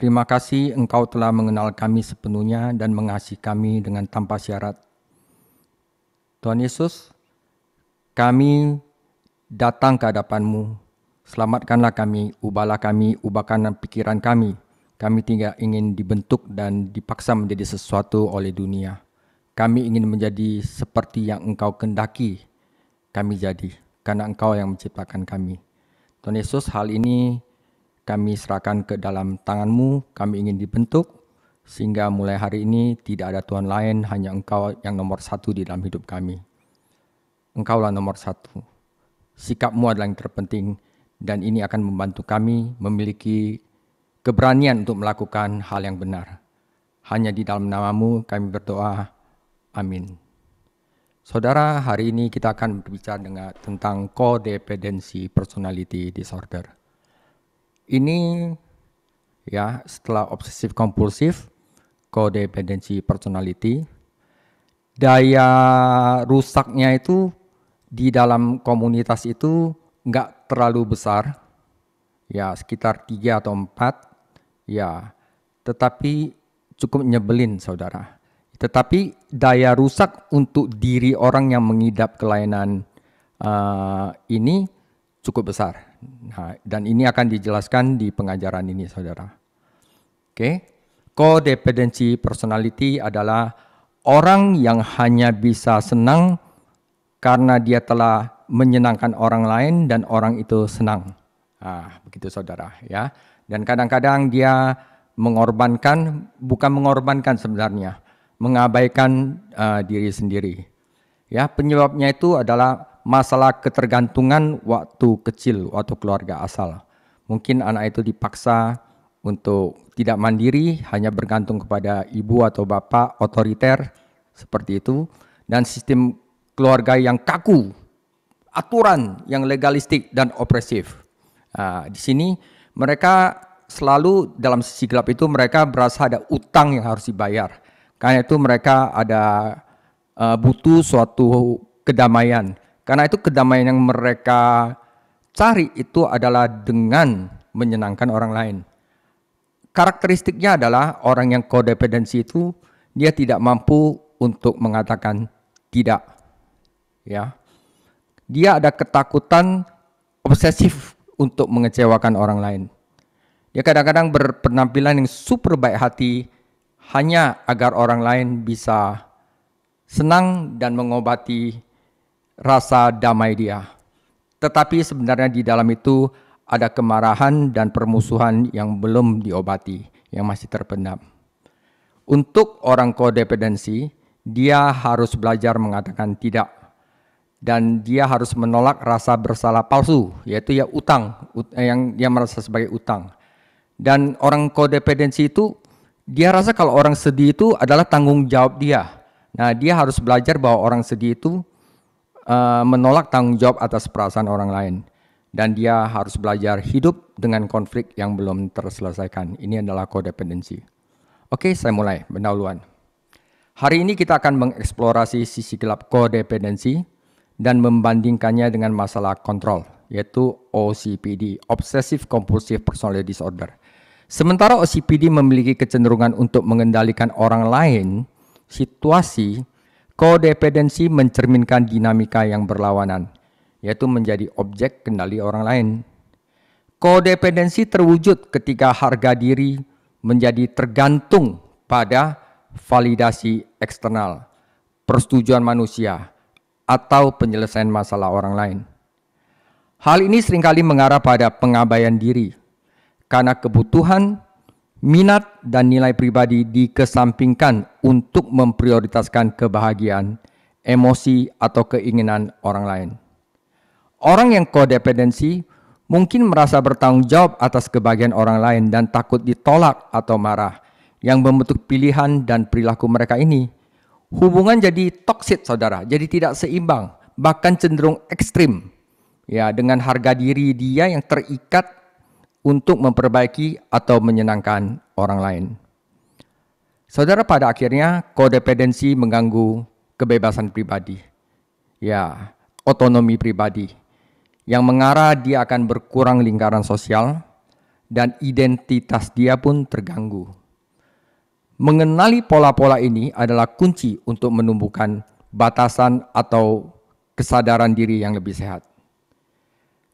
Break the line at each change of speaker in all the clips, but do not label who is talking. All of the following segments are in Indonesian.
Terima kasih Engkau telah mengenal kami sepenuhnya dan mengasihi kami dengan tanpa syarat. Tuhan Yesus, kami datang ke hadapan-Mu. Selamatkanlah kami, ubahkan pikiran kami. Kami tidak ingin dibentuk dan dipaksa menjadi sesuatu oleh dunia. Kami ingin menjadi seperti yang Engkau kehendaki kami jadi, karena Engkau yang menciptakan kami. Tuhan Yesus, hal ini kami serahkan ke dalam tangan-Mu, kami ingin dibentuk, sehingga mulai hari ini tidak ada Tuhan lain, hanya Engkau yang nomor satu di dalam hidup kami. Engkaulah nomor satu. Sikap-Mu adalah yang terpenting, dan ini akan membantu kami memiliki keberanian untuk melakukan hal yang benar. Hanya di dalam nama-Mu kami berdoa. Amin. Saudara, hari ini kita akan berbicara tentang codependency personality disorder. Ini ya setelah obsesif kompulsif, codependency personality, daya rusaknya itu di dalam komunitas itu nggak terlalu besar, ya sekitar 3 atau 4, ya tetapi cukup nyebelin saudara. Tetapi daya rusak untuk diri orang yang mengidap kelainan ini cukup besar. Nah, dan ini akan dijelaskan di pengajaran ini, saudara. Oke, codependency personality adalah orang yang hanya bisa senang karena dia telah menyenangkan orang lain dan orang itu senang. Nah, begitu saudara, ya. Dan kadang-kadang dia bukan mengorbankan sebenarnya, mengabaikan diri sendiri. Ya, penyebabnya itu adalah masalah ketergantungan waktu kecil, waktu keluarga asal. Mungkin anak itu dipaksa untuk tidak mandiri, hanya bergantung kepada ibu atau bapak otoriter, seperti itu. Dan sistem keluarga yang kaku, aturan yang legalistik dan opresif. Nah, di sini mereka selalu dalam sisi gelap itu mereka berasa ada utang yang harus dibayar. Karena itu mereka ada butuh suatu kedamaian. Karena itu kedamaian yang mereka cari itu adalah dengan menyenangkan orang lain. Karakteristiknya adalah orang yang codependency itu dia tidak mampu untuk mengatakan tidak. Ya. Dia ada ketakutan obsesif untuk mengecewakan orang lain. Dia kadang-kadang berpenampilan yang super baik hati hanya agar orang lain bisa senang dan mengobati rasa damai dia. Tetapi sebenarnya di dalam itu ada kemarahan dan permusuhan yang belum diobati, yang masih terpendam. Untuk orang codependency, dia harus belajar mengatakan tidak. Dan dia harus menolak rasa bersalah palsu, yaitu ya utang, yang dia merasa sebagai utang. Dan orang codependency itu, dia rasa kalau orang sedih itu adalah tanggung jawab dia. Nah, dia harus belajar bahwa orang sedih itu menolak tanggung jawab atas perasaan orang lain. Dan dia harus belajar hidup dengan konflik yang belum terselesaikan. Ini adalah codependency. Oke, saya mulai pendahuluan. Hari ini kita akan mengeksplorasi sisi gelap codependency dan membandingkannya dengan masalah kontrol, yaitu OCPD, Obsessive Compulsive Personality Disorder. Sementara OCPD memiliki kecenderungan untuk mengendalikan orang lain, situasi, codependency mencerminkan dinamika yang berlawanan, yaitu menjadi objek kendali orang lain. Codependency terwujud ketika harga diri menjadi tergantung pada validasi eksternal, persetujuan manusia, atau penyelesaian masalah orang lain. Hal ini seringkali mengarah pada pengabaian diri, karena kebutuhan, minat, dan nilai pribadi dikesampingkan untuk memprioritaskan kebahagiaan, emosi, atau keinginan orang lain. Orang yang codependency mungkin merasa bertanggung jawab atas kebahagiaan orang lain dan takut ditolak atau marah, yang membentuk pilihan dan perilaku mereka ini. Hubungan jadi toksik, saudara, jadi tidak seimbang, bahkan cenderung ekstrim. Ya, dengan harga diri dia yang terikat untuk memperbaiki atau menyenangkan orang lain. Saudara, pada akhirnya codependency mengganggu kebebasan pribadi. Ya, otonomi pribadi. Yang mengarah dia akan berkurang lingkaran sosial dan identitas dia pun terganggu. Mengenali pola-pola ini adalah kunci untuk menumbuhkan batasan atau kesadaran diri yang lebih sehat.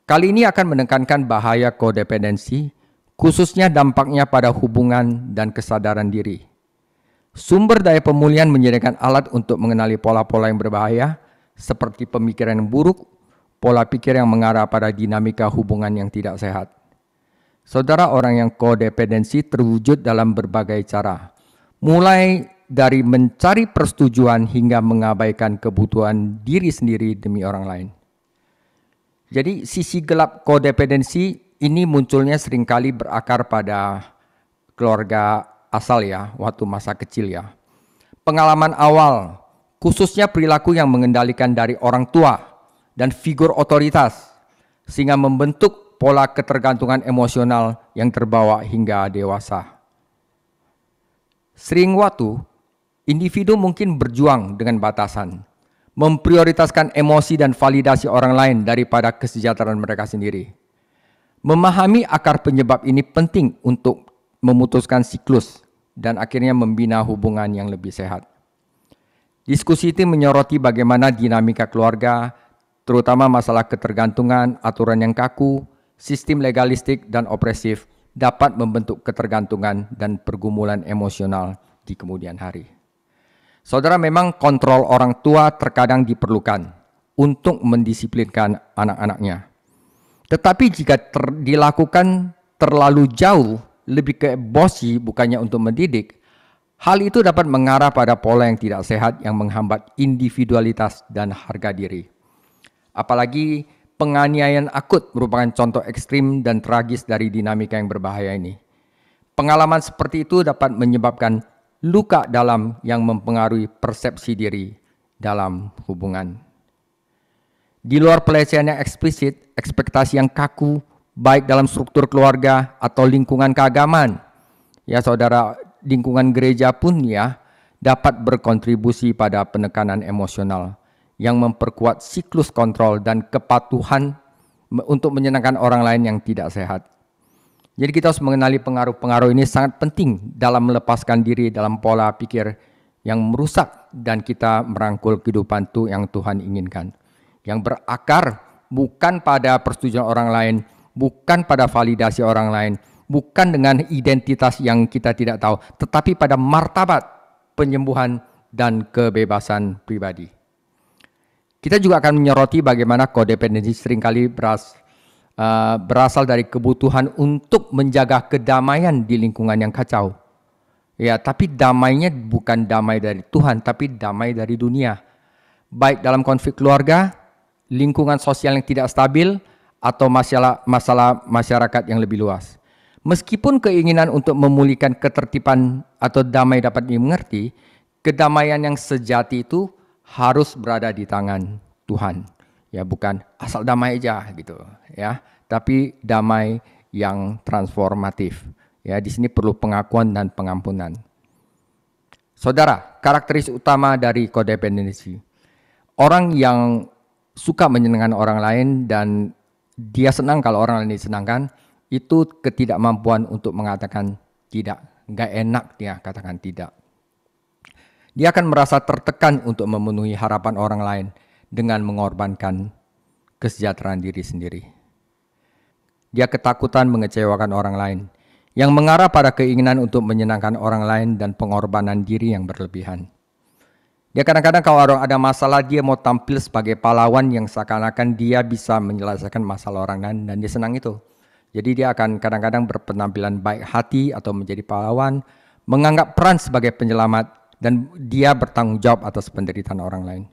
Kali ini akan menekankan bahaya kodependensi, khususnya dampaknya pada hubungan dan kesadaran diri. Sumber daya pemulihan menyediakan alat untuk mengenali pola-pola yang berbahaya, seperti pemikiran yang buruk, pola pikir yang mengarah pada dinamika hubungan yang tidak sehat. Saudara, orang yang kodependensi terwujud dalam berbagai cara, mulai dari mencari persetujuan hingga mengabaikan kebutuhan diri sendiri demi orang lain. Jadi sisi gelap kodependensi ini munculnya seringkali berakar pada keluarga asal ya, waktu masa kecil ya. Pengalaman awal, khususnya perilaku yang mengendalikan dari orang tua dan figur otoritas, sehingga membentuk pola ketergantungan emosional yang terbawa hingga dewasa. Sering waktu, individu mungkin berjuang dengan batasan, memprioritaskan emosi dan validasi orang lain daripada kesejahteraan mereka sendiri. Memahami akar penyebab ini penting untuk memutuskan siklus dan akhirnya membina hubungan yang lebih sehat. Diskusi itu menyoroti bagaimana dinamika keluarga, terutama masalah ketergantungan, aturan yang kaku, sistem legalistik dan opresif dapat membentuk ketergantungan dan pergumulan emosional di kemudian hari. Saudara, memang kontrol orang tua terkadang diperlukan untuk mendisiplinkan anak-anaknya. Tetapi jika dilakukan terlalu jauh, lebih ke bossy bukannya untuk mendidik, hal itu dapat mengarah pada pola yang tidak sehat yang menghambat individualitas dan harga diri. Apalagi penganiayaan akut merupakan contoh ekstrim dan tragis dari dinamika yang berbahaya ini. Pengalaman seperti itu dapat menyebabkan luka dalam yang mempengaruhi persepsi diri dalam hubungan. Di luar pelecehan yang eksplisit, ekspektasi yang kaku, baik dalam struktur keluarga atau lingkungan keagamaan, ya saudara, lingkungan gereja pun ya, dapat berkontribusi pada penekanan emosional yang memperkuat siklus kontrol dan kepatuhan untuk menyenangkan orang lain yang tidak sehat. Jadi kita harus mengenali pengaruh-pengaruh ini sangat penting dalam melepaskan diri dalam pola pikir yang merusak dan kita merangkul kehidupan yang Tuhan inginkan. Yang berakar bukan pada persetujuan orang lain, bukan pada validasi orang lain, bukan dengan identitas yang kita tidak tahu, tetapi pada martabat penyembuhan dan kebebasan pribadi. Kita juga akan menyoroti bagaimana kodependensi seringkali berasal dari kebutuhan untuk menjaga kedamaian di lingkungan yang kacau. Ya, tapi damainya bukan damai dari Tuhan, tapi damai dari dunia. Baik dalam konflik keluarga, lingkungan sosial yang tidak stabil, atau masalah masyarakat yang lebih luas. Meskipun keinginan untuk memulihkan ketertiban atau damai dapat dimengerti, kedamaian yang sejati itu harus berada di tangan Tuhan. Ya, bukan asal damai aja gitu, ya, tapi damai yang transformatif. Ya, di sini perlu pengakuan dan pengampunan. Saudara, karakteristik utama dari kodependensi. Orang yang suka menyenangkan orang lain dan dia senang kalau orang lain disenangkan, itu ketidakmampuan untuk mengatakan tidak. Nggak enak dia katakan tidak. Dia akan merasa tertekan untuk memenuhi harapan orang lain dengan mengorbankan kesejahteraan diri sendiri. Dia ketakutan mengecewakan orang lain, yang mengarah pada keinginan untuk menyenangkan orang lain dan pengorbanan diri yang berlebihan. Dia kadang-kadang kalau orang ada masalah, dia mau tampil sebagai pahlawan yang seakan-akan dia bisa menyelesaikan masalah orang lain dan dia senang itu. Jadi dia akan kadang-kadang berpenampilan baik hati atau menjadi pahlawan, menganggap peran sebagai penyelamat, dan dia bertanggung jawab atas penderitaan orang lain.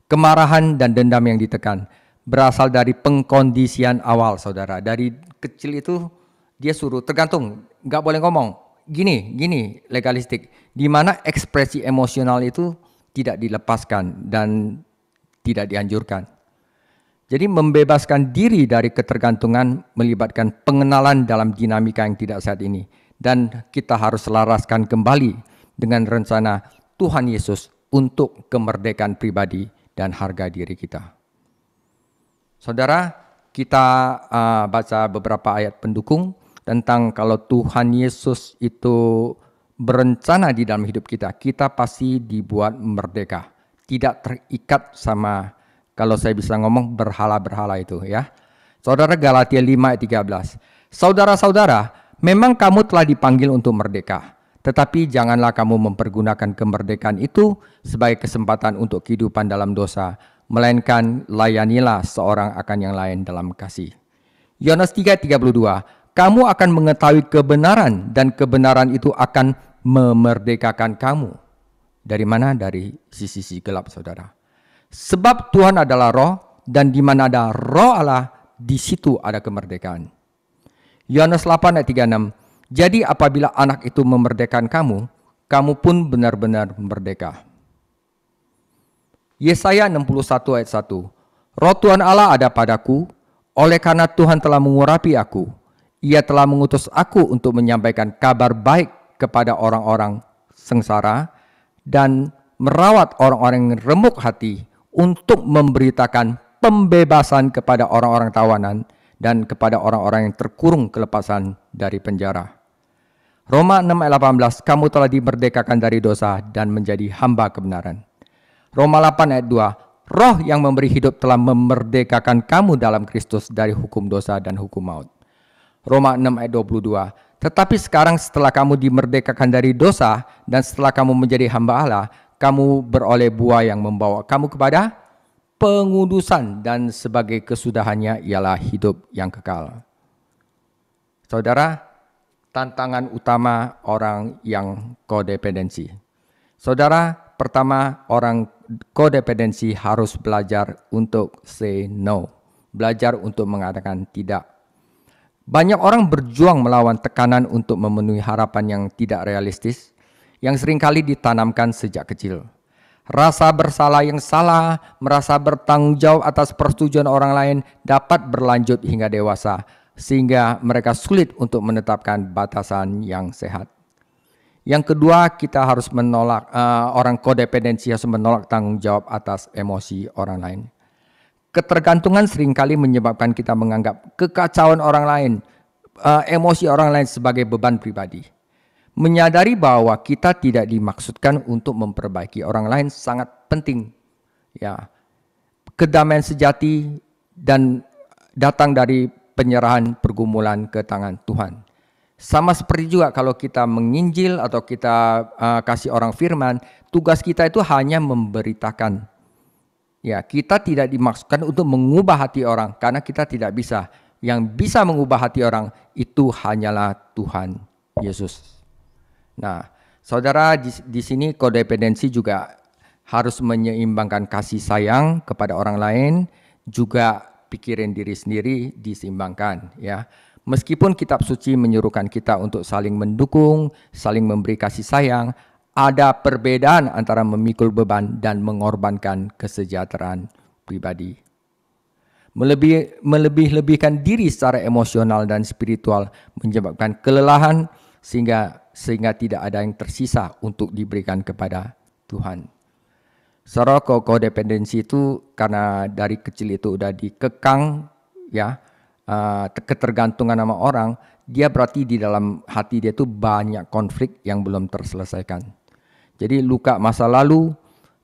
Kemarahan dan dendam yang ditekan berasal dari pengkondisian awal, saudara. Dari kecil itu dia suruh, tergantung, nggak boleh ngomong, gini, legalistik. Di mana ekspresi emosional itu tidak dilepaskan dan tidak dianjurkan. Jadi membebaskan diri dari ketergantungan melibatkan pengenalan dalam dinamika yang tidak sehat ini. Dan kita harus selaraskan kembali dengan rencana Tuhan Yesus untuk kemerdekaan pribadi dan harga diri kita. Saudara, kita baca beberapa ayat pendukung. tentang kalau Tuhan Yesus itu berencana di dalam hidup kita, kita pasti dibuat merdeka. Tidak terikat sama, kalau saya bisa ngomong, berhala-berhala itu ya. Saudara, Galatia 5 ayat 13. Saudara-saudara, memang kamu telah dipanggil untuk merdeka. Tetapi janganlah kamu mempergunakan kemerdekaan itu sebagai kesempatan untuk kehidupan dalam dosa, melainkan layanilah seorang akan yang lain dalam kasih. Yohanes 3:32, kamu akan mengetahui kebenaran dan kebenaran itu akan memerdekakan kamu. Dari mana? Dari sisi gelap, saudara. Sebab Tuhan adalah roh, dan di mana ada roh Allah, di situ ada kemerdekaan. Yohanes 8 ayat 36, jadi apabila anak itu memerdekakan kamu, kamu pun benar-benar merdeka. Yesaya 61 ayat 1, roh Tuhan Allah ada padaku, oleh karena Tuhan telah mengurapi aku. Ia telah mengutus aku untuk menyampaikan kabar baik kepada orang-orang sengsara dan merawat orang-orang yang remuk hati, untuk memberitakan pembebasan kepada orang-orang tawanan dan kepada orang-orang yang terkurung kelepasan dari penjara. Roma 6 ayat 18, kamu telah dimerdekakan dari dosa dan menjadi hamba kebenaran. Roma 8 ayat 2, roh yang memberi hidup telah memerdekakan kamu dalam Kristus dari hukum dosa dan hukum maut. Roma 6 ayat 22, tetapi sekarang setelah kamu dimerdekakan dari dosa dan setelah kamu menjadi hamba Allah, kamu beroleh buah yang membawa kamu kepada pengudusan, dan sebagai kesudahannya ialah hidup yang kekal. Saudara, tantangan utama orang yang kodependensi. Saudara, pertama, orang kodependensi harus belajar untuk say no, belajar untuk mengatakan tidak. Banyak orang berjuang melawan tekanan untuk memenuhi harapan yang tidak realistis, yang seringkali ditanamkan sejak kecil. Rasa bersalah yang salah, merasa bertanggung jawab atas persetujuan orang lain dapat berlanjut hingga dewasa, sehingga mereka sulit untuk menetapkan batasan yang sehat. Yang kedua, kita harus menolak, orang kodependensi harus menolak tanggung jawab atas emosi orang lain. Ketergantungan seringkali menyebabkan kita menganggap kekacauan orang lain, emosi orang lain sebagai beban pribadi. Menyadari bahwa kita tidak dimaksudkan untuk memperbaiki orang lain sangat penting. Ya, kedamaian sejati dan datang dari penyerahan pergumulan ke tangan Tuhan. Sama seperti juga kalau kita menginjil atau kita kasih orang firman, tugas kita itu hanya memberitakan. Ya, kita tidak dimaksudkan untuk mengubah hati orang, karena kita tidak bisa. Yang bisa mengubah hati orang itu hanyalah Tuhan Yesus. Nah, saudara, di sini kodependensi juga harus menyeimbangkan kasih sayang kepada orang lain, juga pikirin diri sendiri diseimbangkan. Ya, meskipun kitab suci menyuruhkan kita untuk saling mendukung, saling memberi kasih sayang, ada perbedaan antara memikul beban dan mengorbankan kesejahteraan pribadi. Melebih-lebihkan diri secara emosional dan spiritual menyebabkan kelelahan sehingga tidak ada yang tersisa untuk diberikan kepada Tuhan. Saudara, kodependensi itu karena dari kecil itu udah dikekang, ya, ketergantungan sama orang, dia berarti di dalam hati dia itu banyak konflik yang belum terselesaikan. Jadi luka masa lalu,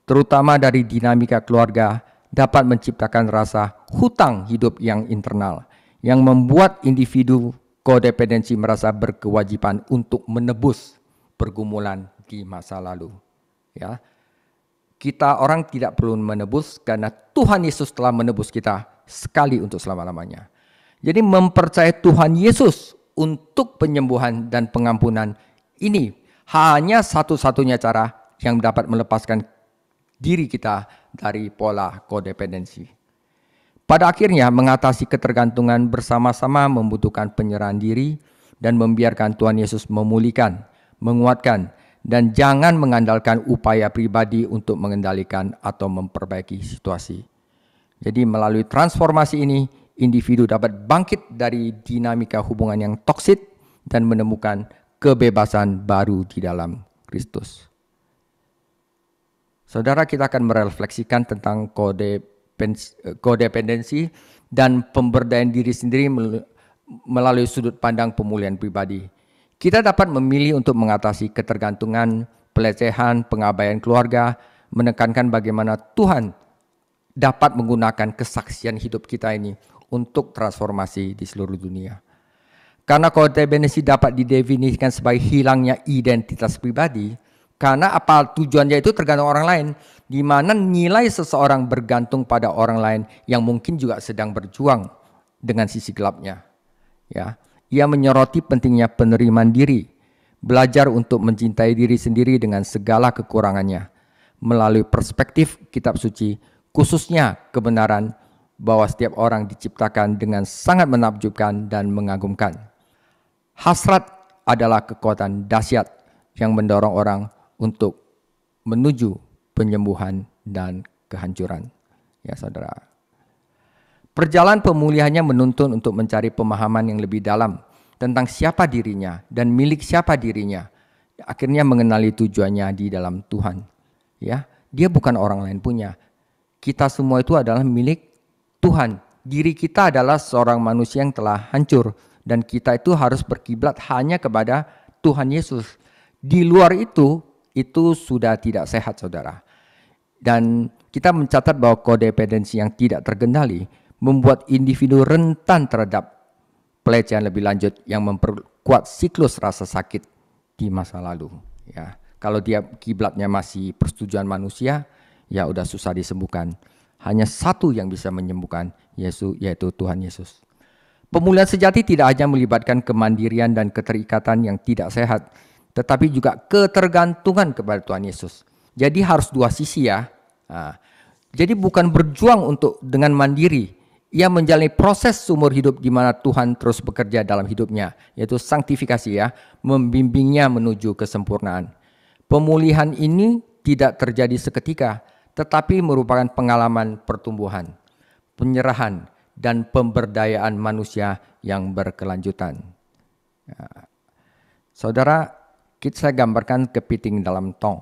terutama dari dinamika keluarga, dapat menciptakan rasa hutang hidup yang internal, yang membuat individu kodependensi merasa berkewajiban untuk menebus pergumulan di masa lalu. Ya, kita orang tidak perlu menebus karena Tuhan Yesus telah menebus kita sekali untuk selama-lamanya. Jadi mempercayai Tuhan Yesus untuk penyembuhan dan pengampunan ini hanya satu-satunya cara yang dapat melepaskan diri kita dari pola kodependensi. Pada akhirnya, mengatasi ketergantungan bersama-sama membutuhkan penyerahan diri dan membiarkan Tuhan Yesus memulihkan, menguatkan, dan jangan mengandalkan upaya pribadi untuk mengendalikan atau memperbaiki situasi. Jadi melalui transformasi ini, individu dapat bangkit dari dinamika hubungan yang toksik dan menemukan kebebasan baru di dalam Kristus. Saudara, kita akan merefleksikan tentang kodependensi dan pemberdayaan diri sendiri melalui sudut pandang pemulihan pribadi. Kita dapat memilih untuk mengatasi ketergantungan, pelecehan, pengabaian keluarga, menekankan bagaimana Tuhan dapat menggunakan kesaksian hidup kita ini untuk transformasi di seluruh dunia. Karena kodependensi dapat didefinisikan sebagai hilangnya identitas pribadi, karena apa tujuannya itu tergantung orang lain, di mana nilai seseorang bergantung pada orang lain yang mungkin juga sedang berjuang dengan sisi gelapnya. Ya, ia menyoroti pentingnya penerimaan diri, belajar untuk mencintai diri sendiri dengan segala kekurangannya, melalui perspektif kitab suci, khususnya kebenaran bahwa setiap orang diciptakan dengan sangat menakjubkan dan mengagumkan. Hasrat adalah kekuatan dahsyat yang mendorong orang untuk menuju penyembuhan dan kehancuran. Ya saudara. Perjalanan pemulihannya menuntun untuk mencari pemahaman yang lebih dalam tentang siapa dirinya dan milik siapa dirinya. Akhirnya mengenali tujuannya di dalam Tuhan. Ya, dia bukan orang lain punya. Kita semua itu adalah milik Tuhan. Diri kita adalah seorang manusia yang telah hancur. Dan kita itu harus berkiblat hanya kepada Tuhan Yesus. Di luar itu sudah tidak sehat saudara. Dan kita mencatat bahwa kodependensi yang tidak terkendali membuat individu rentan terhadap pelecehan lebih lanjut yang memperkuat siklus rasa sakit di masa lalu. Ya, kalau dia kiblatnya masih persetujuan manusia, ya udah susah disembuhkan. Hanya satu yang bisa menyembuhkan, yaitu Tuhan Yesus. Pemulihan sejati tidak hanya melibatkan kemandirian dan keterikatan yang tidak sehat, tetapi juga ketergantungan kepada Tuhan Yesus. Jadi harus dua sisi ya. Nah, jadi bukan berjuang untuk dengan mandiri. Ia menjalani proses seumur hidup di mana Tuhan terus bekerja dalam hidupnya, yaitu sanktifikasi ya, membimbingnya menuju kesempurnaan. Pemulihan ini tidak terjadi seketika, tetapi merupakan pengalaman pertumbuhan, penyerahan, dan pemberdayaan manusia yang berkelanjutan. Ya. Saudara, saya gambarkan kepiting dalam tong.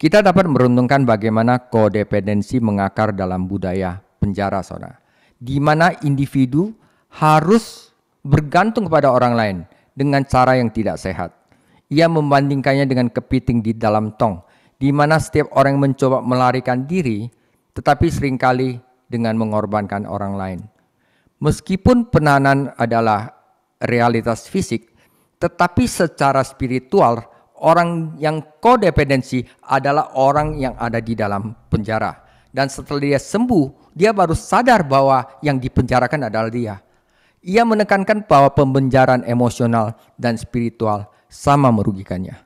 Kita dapat merenungkan bagaimana kodependensi mengakar dalam budaya penjara, saudara. Di mana individu harus bergantung kepada orang lain dengan cara yang tidak sehat. Ia membandingkannya dengan kepiting di dalam tong, di mana setiap orang mencoba melarikan diri, tetapi seringkali dengan mengorbankan orang lain. Meskipun penahanan adalah realitas fisik, tetapi secara spiritual, orang yang kodependensi adalah orang yang ada di dalam penjara. Dan setelah dia sembuh, dia baru sadar bahwa yang dipenjarakan adalah dia. Ia menekankan bahwa pembenjaraan emosional dan spiritual sama merugikannya.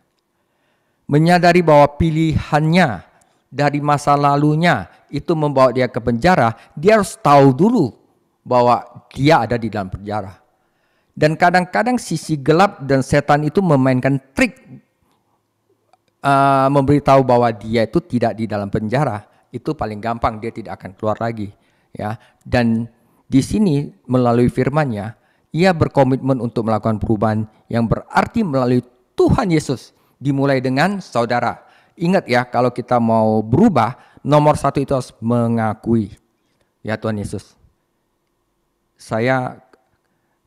Menyadari bahwa pilihannya dari masa lalunya itu membawa dia ke penjara, dia harus tahu dulu bahwa dia ada di dalam penjara. Dan kadang-kadang sisi gelap dan setan itu memainkan trik memberitahu bahwa dia itu tidak di dalam penjara. Itu paling gampang, dia tidak akan keluar lagi. Ya. Dan di sini melalui firman-Nya, ia berkomitmen untuk melakukan perubahan yang berarti melalui Tuhan Yesus. Dimulai dengan saudara. Ingat ya, kalau kita mau berubah, nomor satu itu harus mengakui. Ya Tuhan Yesus, saya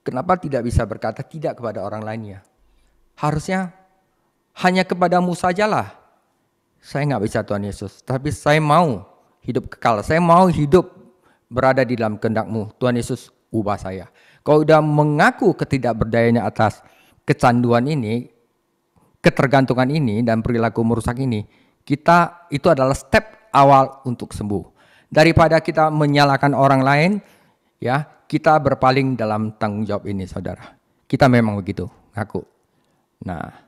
kenapa tidak bisa berkata tidak kepada orang lainnya? Harusnya hanya kepadamu sajalah. Saya nggak bisa Tuhan Yesus, tapi saya mau hidup kekal. Saya mau hidup berada di dalam kehendak-Mu. Tuhan Yesus, ubah saya. Kalau udah mengaku ketidakberdayanya atas kecanduan ini, ketergantungan ini dan perilaku merusak ini, kita itu adalah step awal untuk sembuh. Daripada kita menyalahkan orang lain, ya kita berpaling dalam tanggung jawab ini, saudara. Kita memang begitu, ngaku. Nah,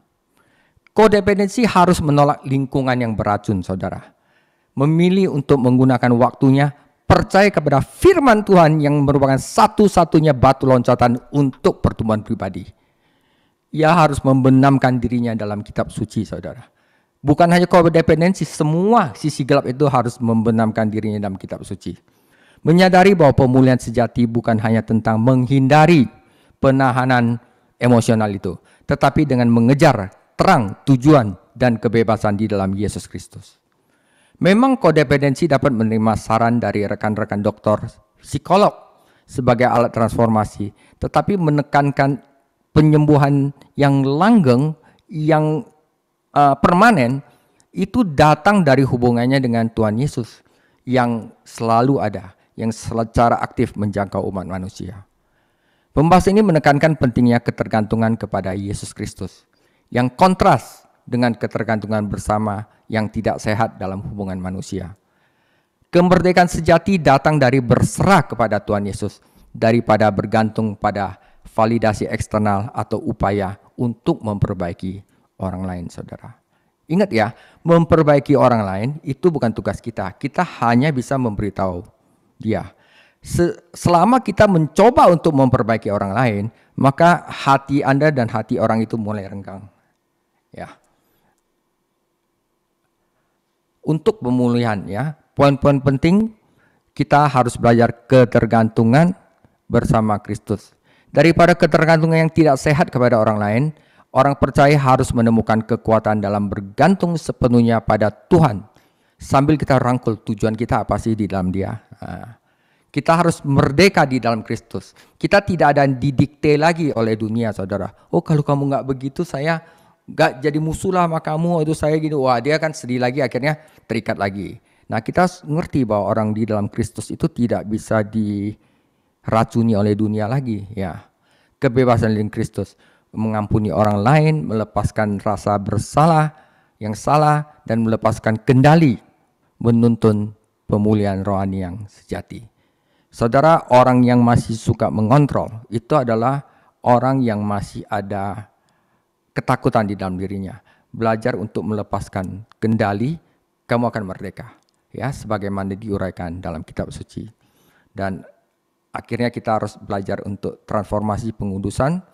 kodependensi harus menolak lingkungan yang beracun, saudara. Memilih untuk menggunakan waktunya, percaya kepada firman Tuhan yang merupakan satu-satunya batu loncatan untuk pertumbuhan pribadi. Ia harus membenamkan dirinya dalam kitab suci, saudara. Bukan hanya kodependensi, semua sisi gelap itu harus membenamkan dirinya dalam kitab suci. Menyadari bahwa pemulihan sejati bukan hanya tentang menghindari penahanan emosional itu, tetapi dengan mengejar terang, tujuan, dan kebebasan di dalam Yesus Kristus. Memang kodependensi dapat menerima saran dari rekan-rekan dokter, psikolog, sebagai alat transformasi, tetapi menekankan penyembuhan yang langgeng, yang permanen, itu datang dari hubungannya dengan Tuhan Yesus yang selalu ada, yang secara aktif menjangkau umat manusia. Pembahasan ini menekankan pentingnya ketergantungan kepada Yesus Kristus, yang kontras dengan ketergantungan bersama yang tidak sehat dalam hubungan manusia. Kemerdekaan sejati datang dari berserah kepada Tuhan Yesus daripada bergantung pada validasi eksternal atau upaya untuk memperbaiki orang lain, saudara. Ingat ya, memperbaiki orang lain itu bukan tugas kita. Kita hanya bisa memberitahu dia. Selama kita mencoba untuk memperbaiki orang lain, maka hati Anda dan hati orang itu mulai renggang. Ya. Untuk pemulihan, ya, poin-poin penting kita harus belajar ketergantungan bersama Kristus. Daripada ketergantungan yang tidak sehat kepada orang lain, orang percaya harus menemukan kekuatan dalam bergantung sepenuhnya pada Tuhan. Sambil kita rangkul tujuan kita apa sih di dalam Dia. Kita harus merdeka di dalam Kristus. Kita tidak ada didikte lagi oleh dunia, saudara. Oh, kalau kamu nggak begitu, saya nggak jadi musuh lah sama kamu. Itu saya gini. Wah, dia kan sedih lagi, akhirnya terikat lagi. Nah, kita ngerti bahwa orang di dalam Kristus itu tidak bisa diracuni oleh dunia lagi. Ya, kebebasan di Kristus, mengampuni orang lain, melepaskan rasa bersalah yang salah, dan melepaskan kendali, menuntun pemulihan rohani yang sejati. Saudara, orang yang masih suka mengontrol itu adalah orang yang masih ada ketakutan di dalam dirinya. Belajar untuk melepaskan kendali, kamu akan merdeka. Ya, sebagaimana diuraikan dalam kitab suci. Dan akhirnya kita harus belajar untuk transformasi pengudusan.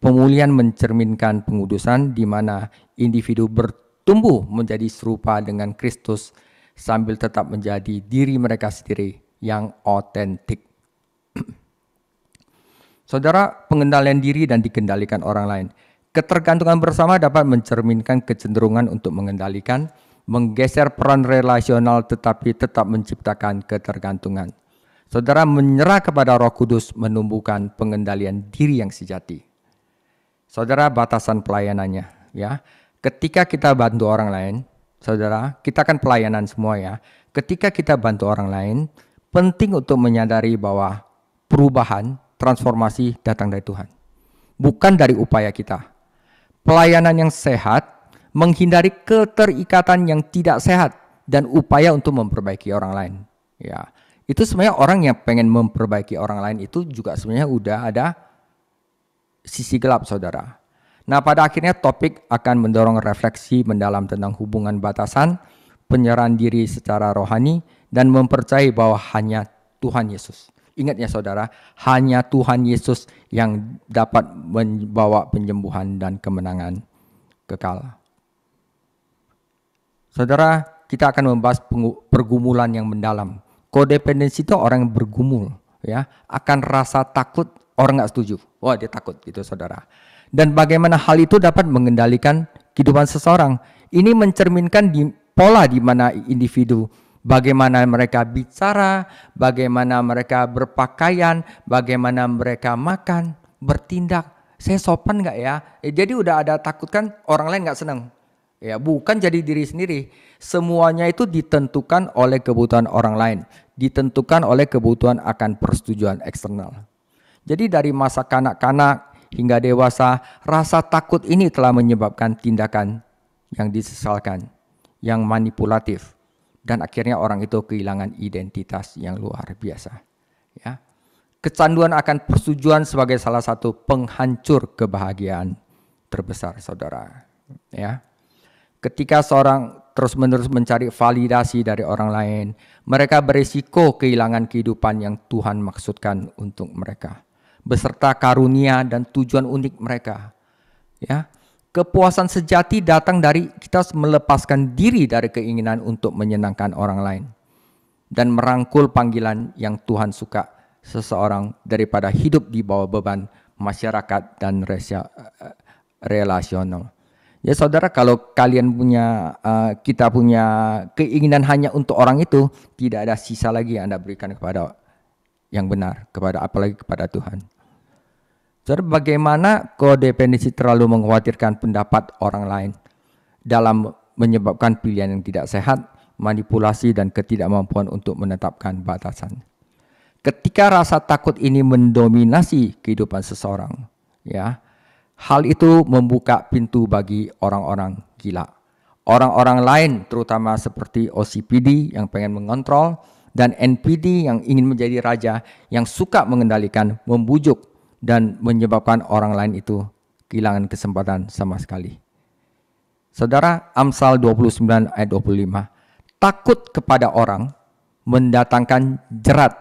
Pemulihan mencerminkan pengudusan di mana individu bertumbuh menjadi serupa dengan Kristus sambil tetap menjadi diri mereka sendiri yang otentik. Saudara, pengendalian diri dan dikendalikan orang lain. Ketergantungan bersama dapat mencerminkan kecenderungan untuk mengendalikan, menggeser peran relasional tetapi tetap menciptakan ketergantungan. Saudara, menyerah kepada Roh Kudus menumbuhkan pengendalian diri yang sejati. Saudara, batasan pelayanannya, ya. Ketika kita bantu orang lain, saudara, kita kan pelayanan semua ya. Ketika kita bantu orang lain, penting untuk menyadari bahwa perubahan, transformasi datang dari Tuhan. Bukan dari upaya kita. Pelayanan yang sehat menghindari keterikatan yang tidak sehat dan upaya untuk memperbaiki orang lain. Ya, itu sebenarnya orang yang pengen memperbaiki orang lain itu juga sebenarnya udah ada sisi gelap, saudara. Nah, pada akhirnya topik akan mendorong refleksi mendalam tentang hubungan batasan, penyerahan diri secara rohani, dan mempercayai bahwa hanya Tuhan Yesus. Ingat ya saudara, hanya Tuhan Yesus yang dapat membawa penyembuhan dan kemenangan kekal. Saudara, kita akan membahas pergumulan yang mendalam. Kodependensi itu orang yang bergumul, ya, akan rasa takut, orang nggak setuju. Wah, dia takut gitu saudara. Dan bagaimana hal itu dapat mengendalikan kehidupan seseorang. Ini mencerminkan di pola di mana individu, bagaimana mereka bicara, bagaimana mereka berpakaian, bagaimana mereka makan, bertindak. Saya sopan nggak ya? Jadi udah ada takut kan, orang lain nggak senang. Ya, bukan jadi diri sendiri. Semuanya itu ditentukan oleh kebutuhan orang lain, ditentukan oleh kebutuhan akan persetujuan eksternal. Jadi dari masa kanak-kanak hingga dewasa, rasa takut ini telah menyebabkan tindakan yang disesalkan, yang manipulatif, dan akhirnya orang itu kehilangan identitas yang luar biasa. Ya. Kecanduan akan persetujuan sebagai salah satu penghancur kebahagiaan terbesar, saudara. Ya. Ketika seorang terus-menerus mencari validasi dari orang lain, mereka berisiko kehilangan kehidupan yang Tuhan maksudkan untuk mereka, beserta karunia dan tujuan unik mereka. Ya, kepuasan sejati datang dari kita melepaskan diri dari keinginan untuk menyenangkan orang lain dan merangkul panggilan yang Tuhan suka seseorang daripada hidup di bawah beban masyarakat dan relasional. Ya saudara, kalau kalian punya, kita punya keinginan hanya untuk orang itu, tidak ada sisa lagi yang Anda berikan kepada yang benar, apalagi kepada Tuhan. Jadi bagaimana kodependensi terlalu mengkhawatirkan pendapat orang lain dalam menyebabkan pilihan yang tidak sehat, manipulasi dan ketidakmampuan untuk menetapkan batasan. Ketika rasa takut ini mendominasi kehidupan seseorang, ya, hal itu membuka pintu bagi orang-orang gila. Orang-orang lain terutama seperti OCPD yang pengen mengontrol dan NPD yang ingin menjadi raja, yang suka mengendalikan, membujuk dan menyebabkan orang lain itu kehilangan kesempatan sama sekali. Saudara, Amsal 29 ayat 25. Takut kepada orang mendatangkan jerat,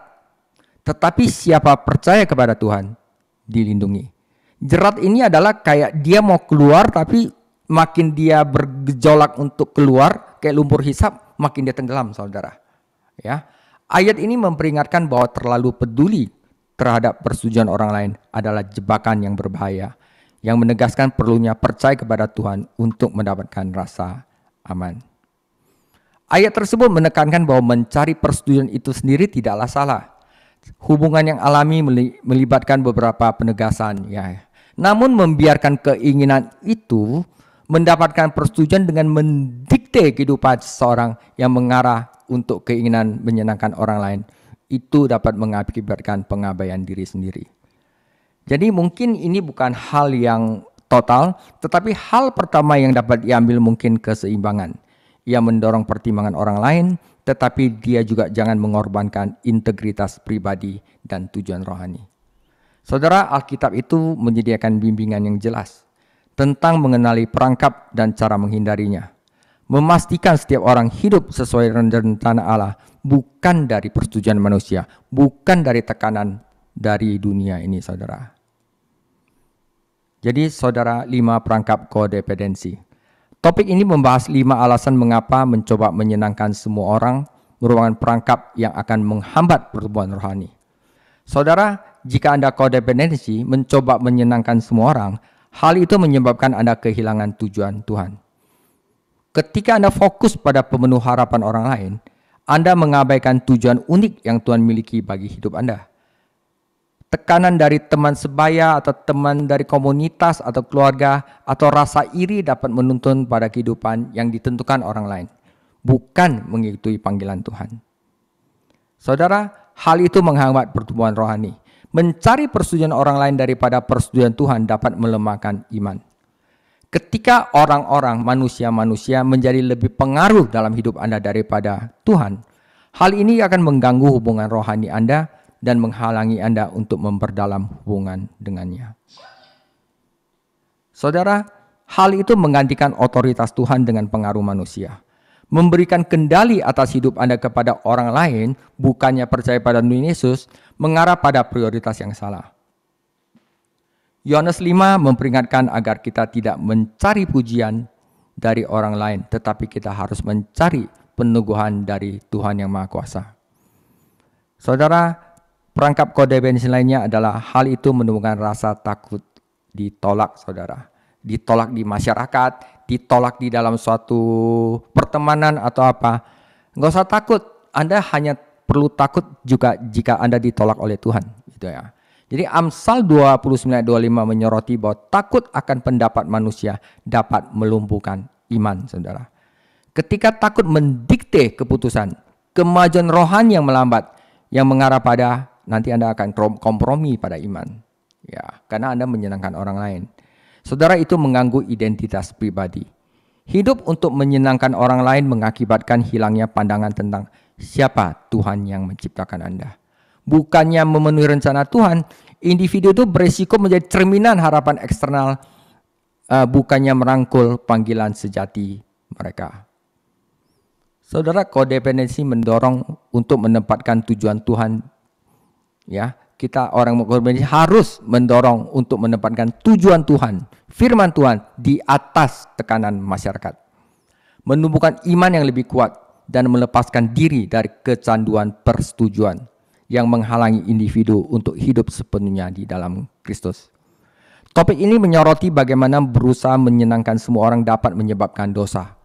tetapi siapa percaya kepada Tuhan dilindungi. Jerat ini adalah kayak dia mau keluar, tapi makin dia bergejolak untuk keluar, kayak lumpur hisap, makin dia tenggelam, saudara. Ya, ayat ini memperingatkan bahwa terlalu peduli terhadap persetujuan orang lain adalah jebakan yang berbahaya, yang menegaskan perlunya percaya kepada Tuhan untuk mendapatkan rasa aman. Ayat tersebut menekankan bahwa mencari persetujuan itu sendiri tidaklah salah. Hubungan yang alami melibatkan beberapa penegasan, ya. Namun membiarkan keinginan itu mendapatkan persetujuan dengan mendikte kehidupan seseorang yang mengarah untuk keinginan menyenangkan orang lain, itu dapat mengakibatkan pengabaian diri sendiri. Jadi mungkin ini bukan hal yang total, tetapi hal pertama yang dapat diambil mungkin keseimbangan. Ia mendorong pertimbangan orang lain, tetapi dia juga jangan mengorbankan integritas pribadi dan tujuan rohani. Saudara, Alkitab itu menyediakan bimbingan yang jelas tentang mengenali perangkap dan cara menghindarinya. Memastikan setiap orang hidup sesuai rencana Allah, bukan dari persetujuan manusia, bukan dari tekanan dari dunia ini, saudara. Jadi, saudara, 5 perangkap kodependensi. Topik ini membahas 5 alasan mengapa mencoba menyenangkan semua orang merupakan perangkap yang akan menghambat pertumbuhan rohani. Saudara, jika Anda kodependensi mencoba menyenangkan semua orang, hal itu menyebabkan Anda kehilangan tujuan Tuhan. Ketika Anda fokus pada pemenuh harapan orang lain, Anda mengabaikan tujuan unik yang Tuhan miliki bagi hidup Anda. Tekanan dari teman sebaya atau teman dari komunitas atau keluarga atau rasa iri dapat menuntun pada kehidupan yang ditentukan orang lain, bukan mengikuti panggilan Tuhan. Saudara, hal itu menghambat pertumbuhan rohani. Mencari persetujuan orang lain daripada persetujuan Tuhan dapat melemahkan iman. Ketika orang-orang, manusia-manusia menjadi lebih pengaruh dalam hidup Anda daripada Tuhan, hal ini akan mengganggu hubungan rohani Anda dan menghalangi Anda untuk memperdalam hubungan dengannya. Saudara, hal itu menggantikan otoritas Tuhan dengan pengaruh manusia. Memberikan kendali atas hidup Anda kepada orang lain, bukannya percaya pada Tuhan Yesus, mengarah pada prioritas yang salah. Yohanes 5 memperingatkan agar kita tidak mencari pujian dari orang lain, tetapi kita harus mencari peneguhan dari Tuhan yang Maha Kuasa. Saudara, perangkap kodependensi lainnya adalah hal itu menemukan rasa takut ditolak, saudara. Ditolak di masyarakat, ditolak di dalam suatu pertemanan atau apa. Nggak usah takut, Anda hanya perlu takut juga jika Anda ditolak oleh Tuhan. Gitu ya. Jadi Amsal 29:25 menyoroti bahwa takut akan pendapat manusia dapat melumpuhkan iman, saudara. Ketika takut mendikte keputusan, kemajuan rohani yang melambat, yang mengarah pada nanti Anda akan kompromi pada iman. Ya, karena Anda menyenangkan orang lain. Saudara, itu mengganggu identitas pribadi. Hidup untuk menyenangkan orang lain mengakibatkan hilangnya pandangan tentang siapa Tuhan yang menciptakan Anda. Bukannya memenuhi rencana Tuhan, individu itu berisiko menjadi cerminan harapan eksternal, bukannya merangkul panggilan sejati mereka. Saudara, kodependensi mendorong untuk menempatkan tujuan Tuhan. Ya, kita orang kodependensi harus mendorong untuk menempatkan tujuan Tuhan, firman Tuhan di atas tekanan masyarakat. Menumbuhkan iman yang lebih kuat dan melepaskan diri dari kecanduan persetujuan yang menghalangi individu untuk hidup sepenuhnya di dalam Kristus. Topik ini menyoroti bagaimana berusaha menyenangkan semua orang dapat menyebabkan dosa,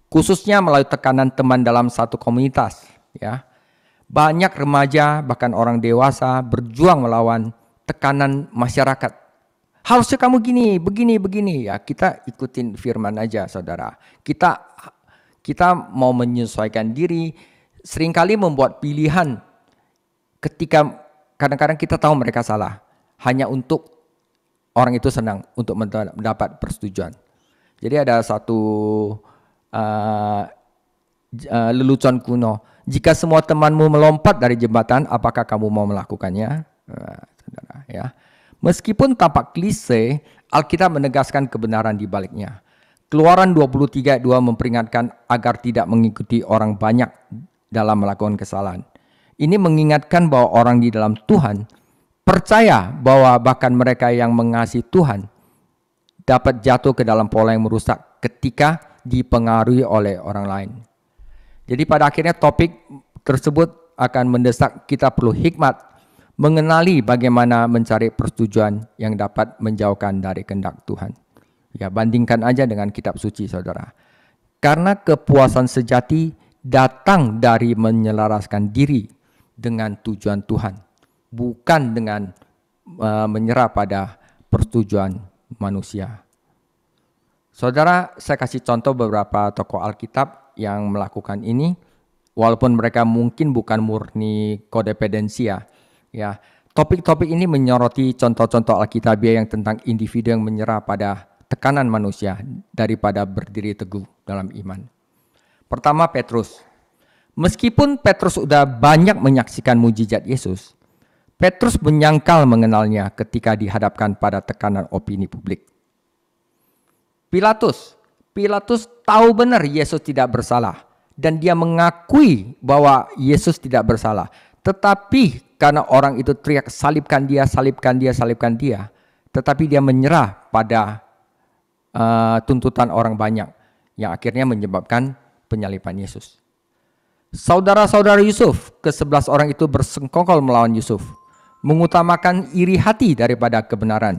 khususnya melalui tekanan teman dalam satu komunitas. Ya, Banyak remaja, bahkan orang dewasa berjuang melawan tekanan masyarakat. Harusnya kamu gini, begini. Ya, kita ikutin firman aja, saudara. Kita mau menyesuaikan diri, seringkali membuat pilihan ketika kadang-kadang kita tahu mereka salah, hanya untuk orang itu senang, untuk mendapat persetujuan. Jadi ada satu lelucon kuno. Jika semua temanmu melompat dari jembatan, apakah kamu mau melakukannya? Saudara, ya. Meskipun tampak klise, Alkitab menegaskan kebenaran di baliknya. Keluaran 23:2 memperingatkan agar tidak mengikuti orang banyak dalam melakukan kesalahan. Ini mengingatkan bahwa orang di dalam Tuhan percaya bahwa bahkan mereka yang mengasihi Tuhan dapat jatuh ke dalam pola yang merusak ketika dipengaruhi oleh orang lain. Jadi pada akhirnya topik tersebut akan mendesak kita perlu hikmat mengenali bagaimana mencari persetujuan yang dapat menjauhkan dari kehendak Tuhan. Ya, bandingkan aja dengan kitab suci, saudara. Karena kepuasan sejati datang dari menyelaraskan diri dengan tujuan Tuhan, bukan dengan menyerah pada persetujuan manusia. Saudara, saya kasih contoh beberapa tokoh Alkitab yang melakukan ini, walaupun mereka mungkin bukan murni kodependensia. Ya, topik-topik ini menyoroti contoh-contoh Alkitabiah yang tentang individu yang menyerah pada tekanan manusia daripada berdiri teguh dalam iman. Pertama, Petrus. Meskipun Petrus sudah banyak menyaksikan mujizat Yesus, Petrus menyangkal mengenalnya ketika dihadapkan pada tekanan opini publik. Pilatus tahu benar Yesus tidak bersalah dan dia mengakui bahwa Yesus tidak bersalah. Tetapi karena orang itu teriak salibkan dia, tetapi dia menyerah pada tuntutan orang banyak yang akhirnya menyebabkan penyaliban Yesus. Saudara-saudara Yusuf, ke-11 orang itu bersengkongkol melawan Yusuf, mengutamakan iri hati daripada kebenaran.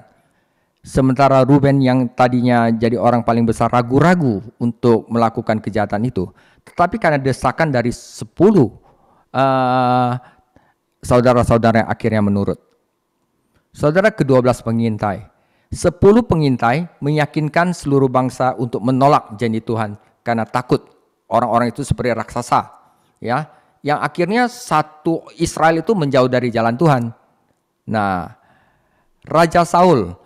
Sementara Ruben yang tadinya jadi orang paling besar ragu-ragu untuk melakukan kejahatan itu. Tetapi karena desakan dari 10 saudara-saudara yang akhirnya menurut. Saudara, ke-12 pengintai. 10 pengintai meyakinkan seluruh bangsa untuk menolak janji Tuhan karena takut orang-orang itu seperti raksasa. Ya, yang akhirnya satu Israel itu menjauh dari jalan Tuhan. Nah, Raja Saul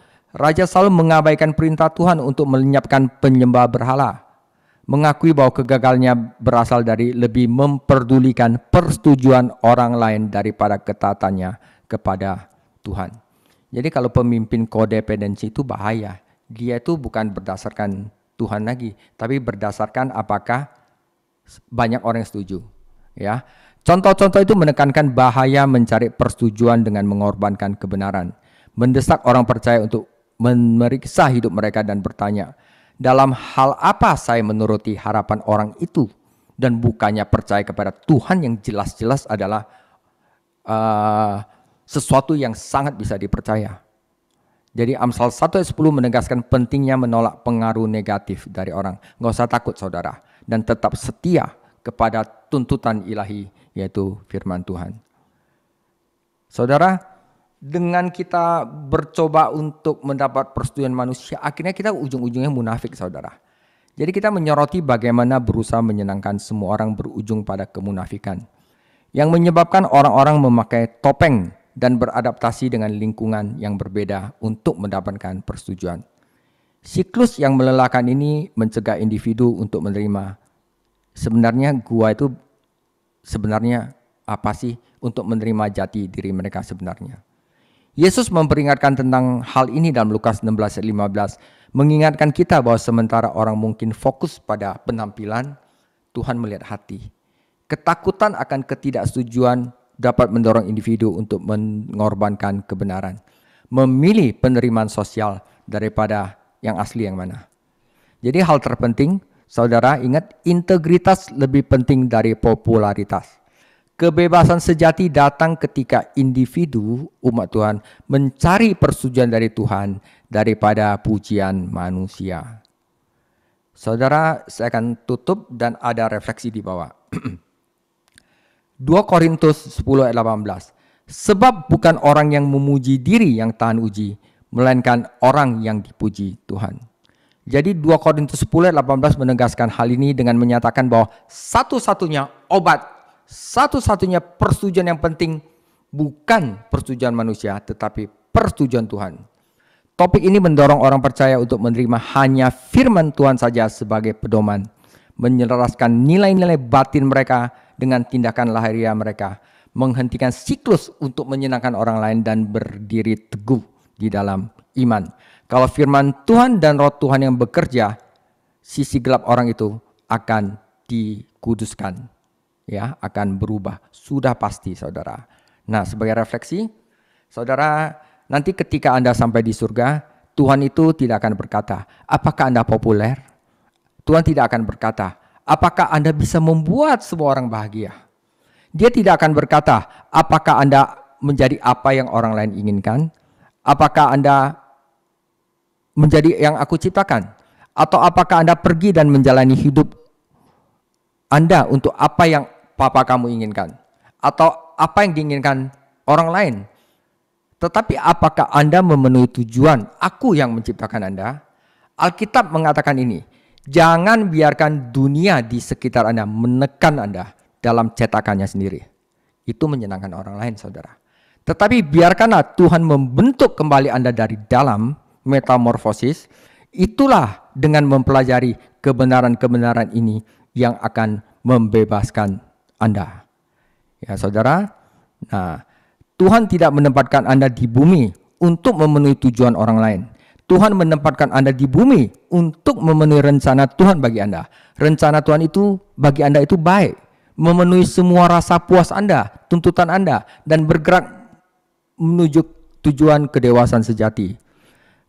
mengabaikan perintah Tuhan untuk melenyapkan penyembah berhala, mengakui bahwa kegagalannya berasal dari lebih memperdulikan persetujuan orang lain daripada ketaatannya kepada Tuhan. Jadi kalau pemimpin kodependensi itu bahaya. Dia itu bukan berdasarkan Tuhan lagi, tapi berdasarkan apakah banyak orang yang setuju. Ya, contoh-contoh itu menekankan bahaya mencari persetujuan dengan mengorbankan kebenaran, mendesak orang percaya untuk memeriksa hidup mereka dan bertanya, dalam hal apa saya menuruti harapan orang itu dan bukannya percaya kepada Tuhan yang jelas-jelas adalah sesuatu yang sangat bisa dipercaya. Jadi Amsal 1 ayat 10 menegaskan pentingnya menolak pengaruh negatif dari orang. Nggak usah takut, saudara, dan tetap setia kepada tuntutan ilahi, yaitu firman Tuhan. Saudara, dengan kita bercoba untuk mendapat persetujuan manusia, akhirnya kita ujung-ujungnya munafik, saudara. Jadi kita menyoroti bagaimana berusaha menyenangkan semua orang berujung pada kemunafikan, yang menyebabkan orang-orang memakai topeng dan beradaptasi dengan lingkungan yang berbeda untuk mendapatkan persetujuan. Siklus yang melelahkan ini mencegah individu untuk menerima, sebenarnya gua itu sebenarnya apa sih, untuk menerima jati diri mereka sebenarnya. Yesus memperingatkan tentang hal ini dalam Lukas 16 ayat 15, mengingatkan kita bahwa sementara orang mungkin fokus pada penampilan, Tuhan melihat hati. Ketakutan akan ketidaksetujuan dapat mendorong individu untuk mengorbankan kebenaran, memilih penerimaan sosial daripada yang asli yang mana. Jadi hal terpenting, saudara, ingat, integritas lebih penting dari popularitas. Kebebasan sejati datang ketika individu umat Tuhan mencari persetujuan dari Tuhan daripada pujian manusia. Saudara, saya akan tutup dan ada refleksi di bawah. 2 Korintus 10 ayat 18. Sebab bukan orang yang memuji diri yang tahan uji, melainkan orang yang dipuji Tuhan. Jadi 2 Korintus 10 ayat 18 menegaskan hal ini dengan menyatakan bahwa satu-satunya obat, satu-satunya persetujuan yang penting bukan persetujuan manusia, tetapi persetujuan Tuhan. Topik ini mendorong orang percaya untuk menerima hanya firman Tuhan saja sebagai pedoman, menyelaraskan nilai-nilai batin mereka dengan tindakan lahiriah mereka, menghentikan siklus untuk menyenangkan orang lain dan berdiri teguh di dalam iman. Kalau firman Tuhan dan roh Tuhan yang bekerja, sisi gelap orang itu akan dikuduskan, ya, akan berubah. Sudah pasti, saudara. Nah, sebagai refleksi, saudara, nanti ketika Anda sampai di surga, Tuhan itu tidak akan berkata, apakah Anda populer? Tuhan tidak akan berkata, apakah Anda bisa membuat semua orang bahagia? Dia tidak akan berkata, apakah Anda menjadi apa yang orang lain inginkan? Apakah Anda menjadi yang aku ciptakan? Atau apakah Anda pergi dan menjalani hidup Anda untuk apa yang Papa kamu inginkan? Atau apa yang diinginkan orang lain? Tetapi apakah Anda memenuhi tujuan aku yang menciptakan Anda? Alkitab mengatakan ini, jangan biarkan dunia di sekitar Anda menekan Anda dalam cetakannya sendiri. Itu menyenangkan orang lain, saudara. Tetapi biarkanlah Tuhan membentuk kembali Anda dari dalam, metamorfosis. Itulah dengan mempelajari kebenaran-kebenaran ini yang akan membebaskan Anda. Ya, saudara. Nah, Tuhan tidak menempatkan Anda di bumi untuk memenuhi tujuan orang lain. Tuhan menempatkan Anda di bumi untuk memenuhi rencana Tuhan bagi Anda. Rencana Tuhan itu bagi Anda itu baik, memenuhi semua rasa puas Anda, tuntutan Anda, dan bergerak menuju tujuan kedewasaan sejati.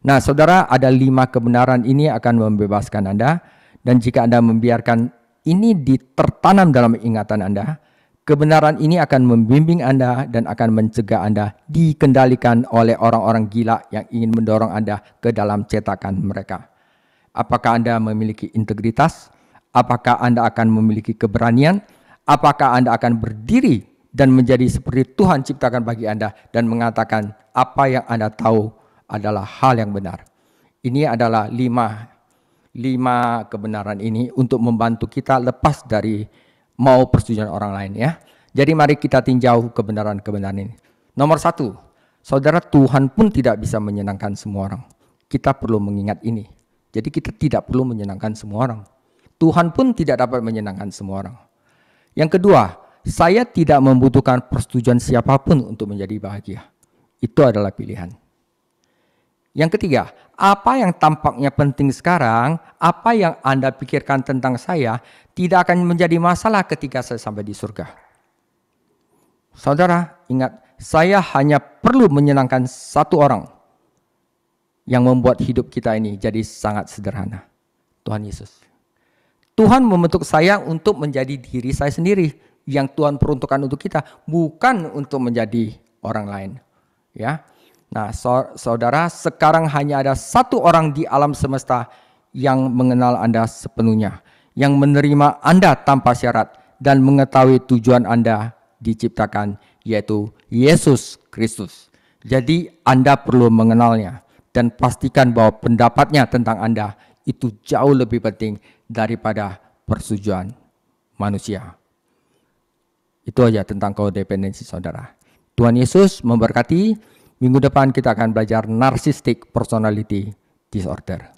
Nah, saudara, ada 5 kebenaran ini akan membebaskan Anda, dan jika Anda membiarkan ini tertanam dalam ingatan Anda, kebenaran ini akan membimbing Anda dan akan mencegah Anda dikendalikan oleh orang-orang gila yang ingin mendorong Anda ke dalam cetakan mereka. Apakah Anda memiliki integritas? Apakah Anda akan memiliki keberanian? Apakah Anda akan berdiri dan menjadi seperti Tuhan ciptakan bagi Anda dan mengatakan apa yang Anda tahu adalah hal yang benar? Ini adalah 5 kebenaran ini untuk membantu kita lepas dari mau persetujuan orang lain, ya. Jadi mari kita tinjau kebenaran-kebenaran ini. Nomor 1, saudara, Tuhan pun tidak bisa menyenangkan semua orang. Kita perlu mengingat ini. Jadi kita tidak perlu menyenangkan semua orang. Tuhan pun tidak dapat menyenangkan semua orang. Yang kedua, saya tidak membutuhkan persetujuan siapapun untuk menjadi bahagia. Itu adalah pilihan. Yang ketiga, apa yang tampaknya penting sekarang, apa yang Anda pikirkan tentang saya, tidak akan menjadi masalah ketika saya sampai di surga. Saudara, ingat, saya hanya perlu menyenangkan satu orang yang membuat hidup kita ini jadi sangat sederhana. Tuhan Yesus. Tuhan membentuk saya untuk menjadi diri saya sendiri yang Tuhan peruntukkan untuk kita, bukan untuk menjadi orang lain. Ya. Nah, saudara, sekarang hanya ada satu orang di alam semesta yang mengenal Anda sepenuhnya, yang menerima Anda tanpa syarat dan mengetahui tujuan Anda diciptakan, yaitu Yesus Kristus. Jadi Anda perlu mengenalnya dan pastikan bahwa pendapatnya tentang Anda itu jauh lebih penting daripada persetujuan manusia. Itu aja tentang kodependensi, saudara. Tuhan Yesus memberkati. Minggu depan kita akan belajar narcissistic personality disorder.